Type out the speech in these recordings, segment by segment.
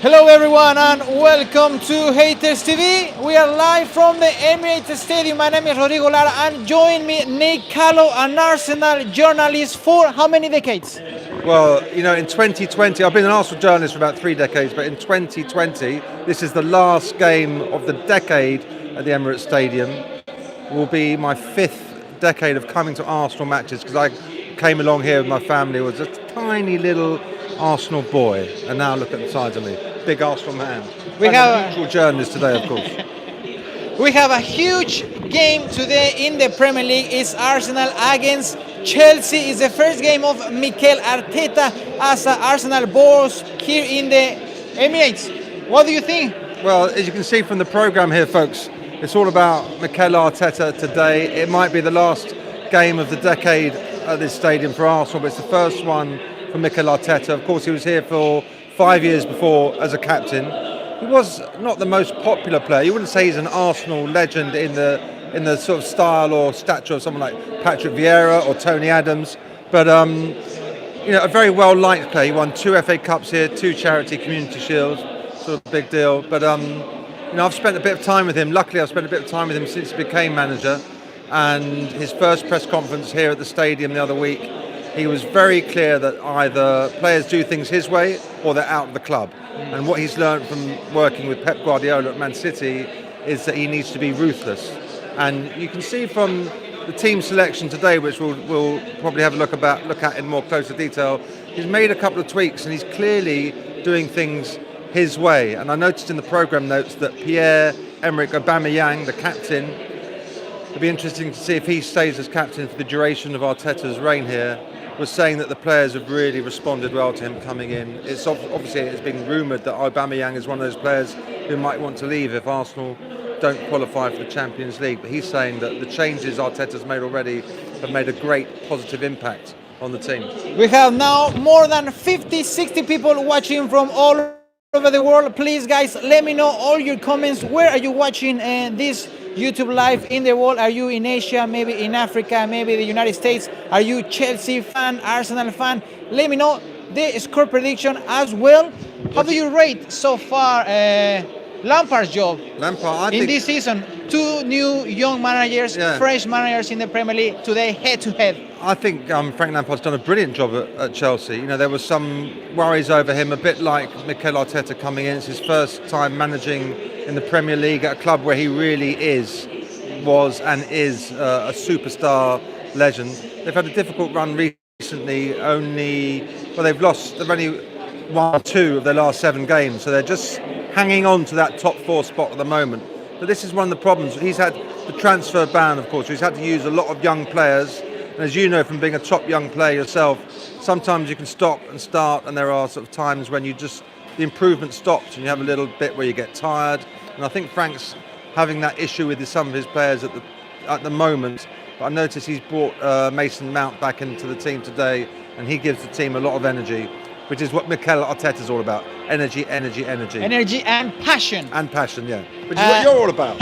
Hello everyone and welcome to Haters TV. We are live from the Emirates Stadium. My name is Rodrigo Lara and join me Nick Callow, an Arsenal journalist for how many decades? Well, in 2020, I've been an Arsenal journalist for about 3 decades, but in 2020, this is the last game of the decade at the Emirates Stadium. It will be my 5th decade of coming to Arsenal matches because I came along here with my family, was a tiny little Arsenal boy, and now look at the size of me, big Arsenal man. We I'm have a neutral journalist today, of course. We have a huge game today in the Premier League. It's Arsenal against Chelsea. It's the first game of Mikel Arteta as Arsenal boss here in the Emirates. What do you think? Well, as you can see from the programme here, folks, it's all about Mikel Arteta today. It might be the last game of the decade at this stadium for Arsenal, but it's the first one for Mikel Arteta. Of course, he was here for 5 years before as a captain. He was not the most popular player. You wouldn't say he's an Arsenal legend in the sort of style or stature of someone like Patrick Vieira or Tony Adams, but a very well liked player. He won 2 FA Cups here, 2 Charity Community Shields, sort of big deal. But I've spent a bit of time with him. Luckily, I've spent a bit of time with him since he became manager. And his first press conference here at the stadium the other week, he was very clear that either players do things his way or they're out of the club. And what he's learned from working with Pep Guardiola at Man City is that he needs to be ruthless. And you can see from the team selection today, which we'll probably have a look at in more closer detail, he's made a couple of tweaks and he's clearly doing things his way. And I noticed in the programme notes that Pierre-Emerick Aubameyang, the captain, it'll be interesting to see if he stays as captain for the duration of Arteta's reign here, was saying that the players have really responded well to him coming in. It's been rumoured that Aubameyang is one of those players who might want to leave if Arsenal don't qualify for the Champions League. But he's saying that the changes Arteta's made already have made a great positive impact on the team. We have now more than 50, 60 people watching from all over the world. Please, guys, let me know all your comments. Where are you watching this YouTube live in the world? Are you in Asia, maybe in Africa, maybe the United States? Are you Chelsea fan, Arsenal fan? Let me know the score prediction as well. How do you rate so far Lampard's job in this season? 2 new young managers, fresh managers in the Premier League today, head to head. I think Frank Lampard's done a brilliant job at Chelsea. There was some worries over him, a bit like Mikel Arteta coming in. It's his first time managing in the Premier League at a club where he really was and is a superstar legend. They've had a difficult run recently. They've only won 2 of their last 7 games, so they're just hanging on to that top 4 spot at the moment. But this is one of the problems. He's had the transfer ban, of course. He's had to use a lot of young players. And as you know from being a top young player yourself, sometimes you can stop and start, and there are sort of times when the improvement stops and you have a little bit where you get tired. And I think Frank's having that issue with some of his players at the moment. But I noticed he's brought Mason Mount back into the team today, and he gives the team a lot of energy, which is what Mikel Arteta's all about. Energy. Energy and passion. And passion, yeah. Which is what you're all about.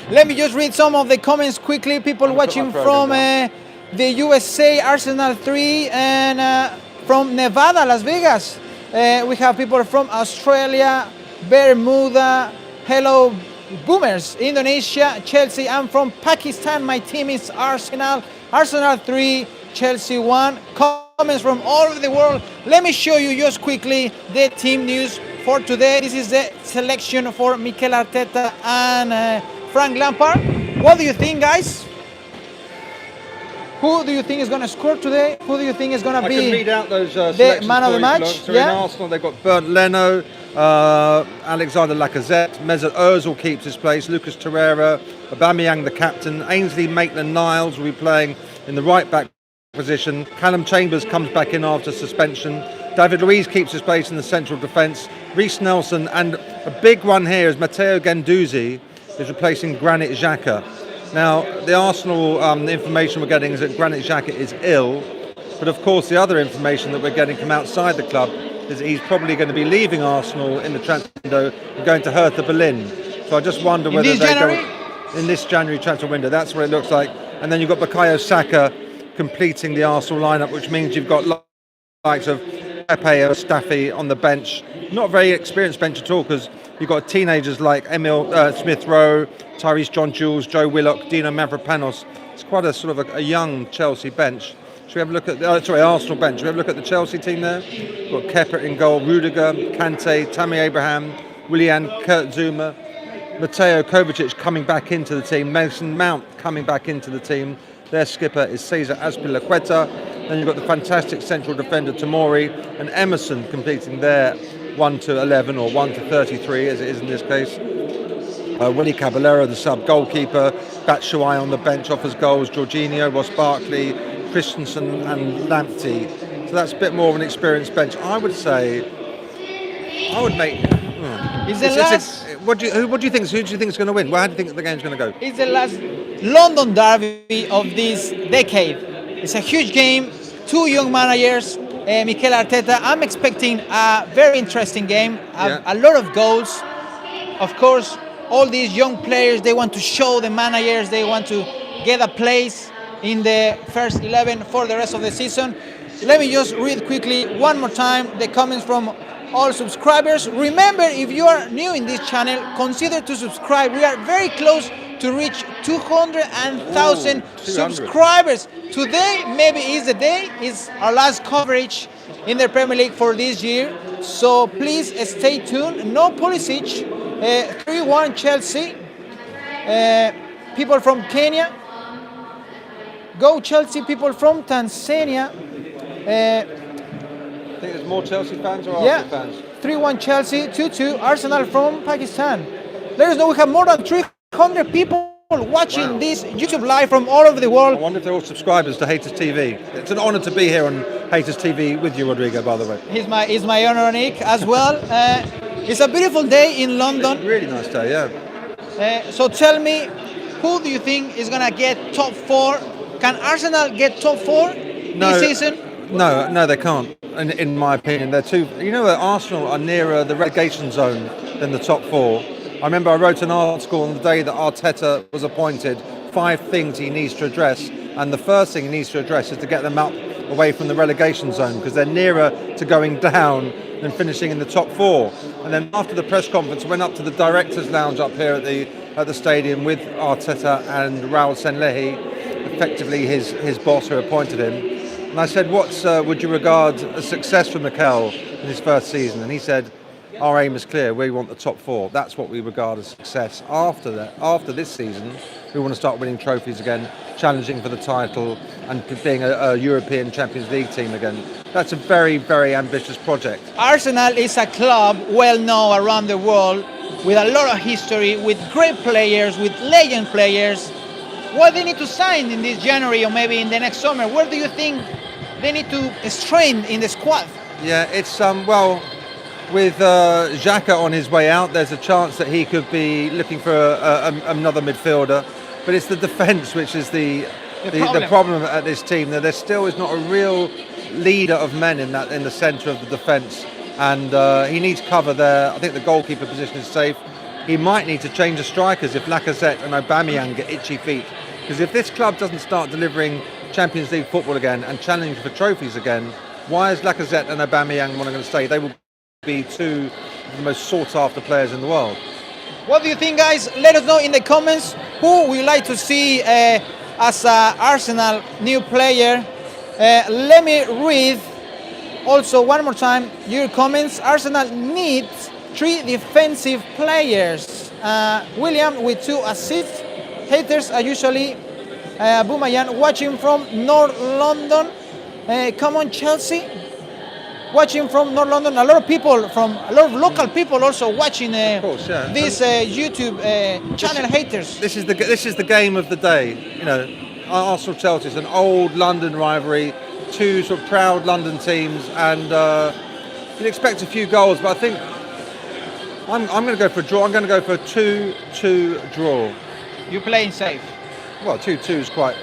Let me just read some of the comments quickly. People watching from the USA, Arsenal 3, and from Nevada, Las Vegas. We have people from Australia, Bermuda, hello Boomers, Indonesia, Chelsea. I'm from Pakistan. My team is Arsenal. Arsenal 3, Chelsea 1. Comments from all over the world. Let me show you just quickly the team news for today. This is the selection for Mikel Arteta and Frank Lampard. What do you think, guys? Who do you think is going to score today? Who do you think is going to be I can read out those the man of the match? So in Arsenal, they've got Bernd Leno, Alexander Lacazette, Mesut Ozil keeps his place, Lucas Torreira, Aubameyang the captain, Ainsley Maitland-Niles will be playing in the right-back position. Callum Chambers comes back in after suspension. David Luiz keeps his place in the central defence. Reece Nelson, and a big one here is Matteo Guendouzi is replacing Granit Xhaka. Now, the Arsenal information we're getting is that Granit Xhaka is ill, but of course the other information that we're getting from outside the club is that he's probably going to be leaving Arsenal in the transfer window and going to Hertha Berlin. So I just wonder whether in this January transfer window, that's what it looks like. And then you've got Bukayo Saka completing the Arsenal lineup, which means you've got likes of Pepe or Staffy on the bench. Not a very experienced bench at all, because you've got teenagers like Emil Smith-Rowe, Tyrese John-Jules, Joe Willock, Dino Mavropanos. It's quite a sort of a young Chelsea bench. Should we have a look at Arsenal bench? Should we have a look at the Chelsea team there? We've got Kepa in goal, Rudiger, Kante, Tammy Abraham, Willian, Kurt Zouma, Mateo Kovacic coming back into the team, Mason Mount coming back into the team. Their skipper is Cesar Azpilicueta. Then you've got the fantastic central defender Tomori and Emerson completing their 1 to 11 or 1 to 33 as it is in this case. Willie Caballero, the sub goalkeeper. Batshuayi on the bench offers goals. Jorginho, Ross Barkley, Christensen and Lamptey. So that's a bit more of an experienced bench. I would say, I would make... What do you think? Who do you think is going to win? How do you think the game's going to go? It's the last London derby of this decade. It's a huge game. Two young managers, Mikel Arteta. I'm expecting a very interesting game. A lot of goals. Of course, all these young players, they want to show the managers, they want to get a place in the first 11 for the rest of the season. Let me just read quickly one more time the comments from all subscribers. Remember, if you are new in this channel, consider to subscribe. We are very close to reach 200,000 subscribers. Today maybe is the day. It's our last coverage in the Premier League for this year. So please stay tuned. No Pulisic. 3-1 Chelsea. People from Kenya. Go Chelsea. People from Tanzania. I think there's more Chelsea fans or Arsenal fans? 3-1 Chelsea, 2-2 Arsenal from Pakistan. Let us know we have more than 300 people watching this YouTube live from all over the world. I wonder if they're all subscribers to Haters TV. It's an honour to be here on Haters TV with you, Rodrigo, by the way. It's my honour, Nick, as well. It's a beautiful day in London. Really nice day, yeah. So tell me, who do you think is going to get top 4? Can Arsenal get top 4 this season? No, they can't. In my opinion, they're too. You know that Arsenal are nearer the relegation zone than the top 4. I remember I wrote an article on the day that Arteta was appointed. 5 things he needs to address, and the first thing he needs to address is to get them up away from the relegation zone, because they're nearer to going down than finishing in the top 4. And then after the press conference, I went up to the directors' lounge up here at the stadium with Arteta and Raul Senlehi, effectively his boss who appointed him. And I said, what would you regard as success for Mikel in his first season? And he said, our aim is clear. We want the top 4. That's what we regard as success. After this season, we want to start winning trophies again, challenging for the title and being a European Champions League team again. That's a very, very ambitious project. Arsenal is a club well known around the world with a lot of history, with great players, with legend players. What they need to sign in this January or maybe in the next summer? Where do you think they need to strain in the squad? Yeah, it's with Xhaka on his way out, there's a chance that he could be looking for another midfielder. But it's the defence which is the problem at this team. That there still is not a real leader of men in the centre of the defence, and he needs cover there. I think the goalkeeper position is safe. He might need to change the strikers if Lacazette and Aubameyang get itchy feet. Because if this club doesn't start delivering Champions League football again and challenging for trophies again, why is Lacazette and Aubameyang going to stay? They will be 2 of the most sought-after players in the world. What do you think, guys? Let us know in the comments who would you like to see as an Arsenal new player. Let me read also one more time your comments. Arsenal needs 3 defensive players. William with 2 assists. Haters are usually Aubameyang watching from North London. Come on, Chelsea. Watching from North London. A lot of local people also watching this YouTube channel. Haters. This is the game of the day. You know, Arsenal Chelsea is an old London rivalry. 2 sort of proud London teams, and you'd expect a few goals, but I think I'm going to go for a draw. I'm going to go for a 2-2 draw. You're playing safe. Well, 2-2 is quite,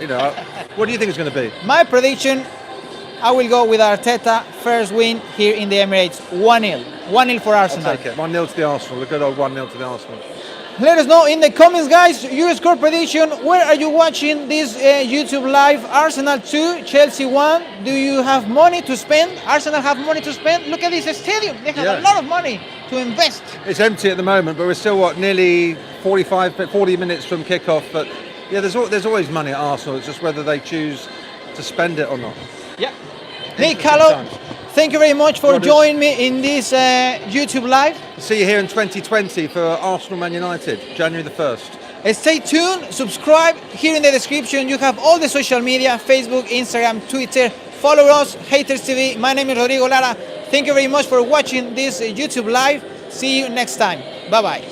what do you think it's going to be? My prediction, I will go with Arteta, first win here in the Emirates, 1-0. 1-0 for Arsenal. I'll take it. 1-0 to the Arsenal, a good old 1-0 to the Arsenal. Let us know in the comments, guys, your score prediction. Where are you watching this YouTube live? Arsenal 2, Chelsea 1. Do you have money to spend? Arsenal have money to spend? Look at this stadium. They have a lot of money to invest. It's empty at the moment, but we're still, nearly 40 minutes from kickoff. But yeah, there's always money at Arsenal. It's just whether they choose to spend it or not. Yeah. Nick Callow, thank you very much for joining me in this YouTube live. See you here in 2020 for Arsenal Man United, January the 1st. Stay tuned, subscribe. Here in the description you have all the social media, Facebook, Instagram, Twitter. Follow us, Haters TV. My name is Rodrigo Lara. Thank you very much for watching this YouTube live. See you next time. Bye-bye.